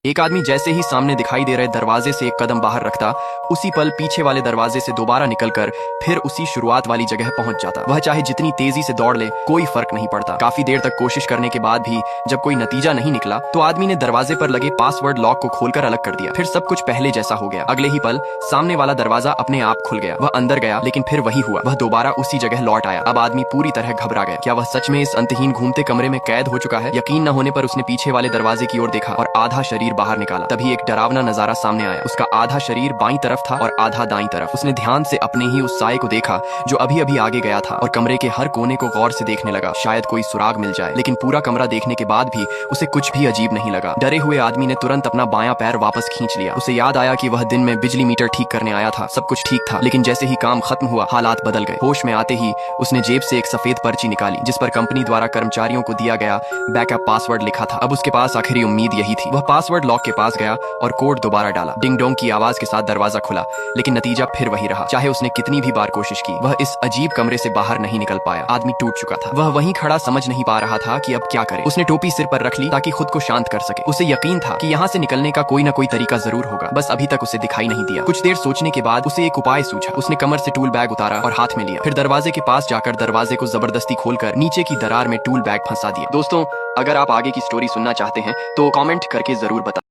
एक आदमी जैसे ही सामने दिखाई दे रहे दरवाजे से एक कदम बाहर रखता, उसी पल पीछे वाले दरवाजे से दोबारा निकलकर फिर उसी शुरुआत वाली जगह पहुंच जाता। वह चाहे जितनी तेजी से दौड़ ले, कोई फर्क नहीं पड़ता। काफी देर तक कोशिश करने के बाद भी जब कोई नतीजा नहीं निकला, तो आदमी ने दरवाजे पर लगे पासवर्ड लॉक को खोलकर अलग कर दिया। फिर सब कुछ पहले जैसा हो गया। अगले ही पल सामने वाला दरवाजा अपने आप खुल गया। वह अंदर गया, लेकिन फिर वही हुआ। वह दोबारा उसी जगह लौट आया। अब आदमी पूरी तरह घबरा गया। क्या वह सच में इस अंतहीन घूमते कमरे में कैद हो चुका है? यकीन न होने पर उसने पीछे वाले दरवाजे की ओर देखा और आधा शरीर बाहर निकाला। तभी एक डरावना नजारा सामने आया। उसका आधा शरीर बाईं तरफ था और आधा दाईं तरफ। उसने ध्यान से अपने ही उस साए को देखा जो अभी अभी आगे गया था, और कमरे के हर कोने को गौर से देखने लगा, शायद कोई सुराग मिल जाए। लेकिन पूरा कमरा देखने के बाद भी उसे कुछ भी अजीब नहीं लगा। डरे हुए आदमी ने तुरंत अपना बायां पैर वापस खींच लिया। उसे याद आया कि वह दिन में बिजली मीटर ठीक करने आया था। सब कुछ ठीक था, लेकिन जैसे ही काम खत्म हुआ, हालात बदल गए। होश में आते ही उसने जेब से एक सफेद पर्ची निकाली, जिस पर कंपनी द्वारा कर्मचारियों को दिया गया बैकअप पासवर्ड लिखा था। अब उसके पास आखिरी उम्मीद यही थी। वह पासवर्ड लॉक के पास गया और कोड दोबारा डाला। डिंग डोंग की आवाज के साथ दरवाजा खुला, लेकिन नतीजा फिर वही रहा। चाहे उसने कितनी भी बार कोशिश की, वह इस अजीब कमरे से बाहर नहीं निकल पाया। आदमी टूट चुका था। वह वहीं खड़ा समझ नहीं पा रहा था कि अब क्या करे। उसने टोपी सिर पर रख ली ताकि खुद को शांत कर सके। उसे यकीन था कि यहाँ से निकलने का कोई न कोई तरीका जरूर होगा, बस अभी तक उसे दिखाई नहीं दिया। कुछ देर सोचने के बाद उसे एक उपाय सूझा। उसने कमर से टूल बैग उतारा और हाथ में लिया। फिर दरवाजे के पास जाकर दरवाजे को जबरदस्ती खोलकर नीचे की दरार में टूल बैग फंसा दिया। दोस्तों, अगर आप आगे की स्टोरी सुनना चाहते हैं तो कमेंट करके जरूर बताएं।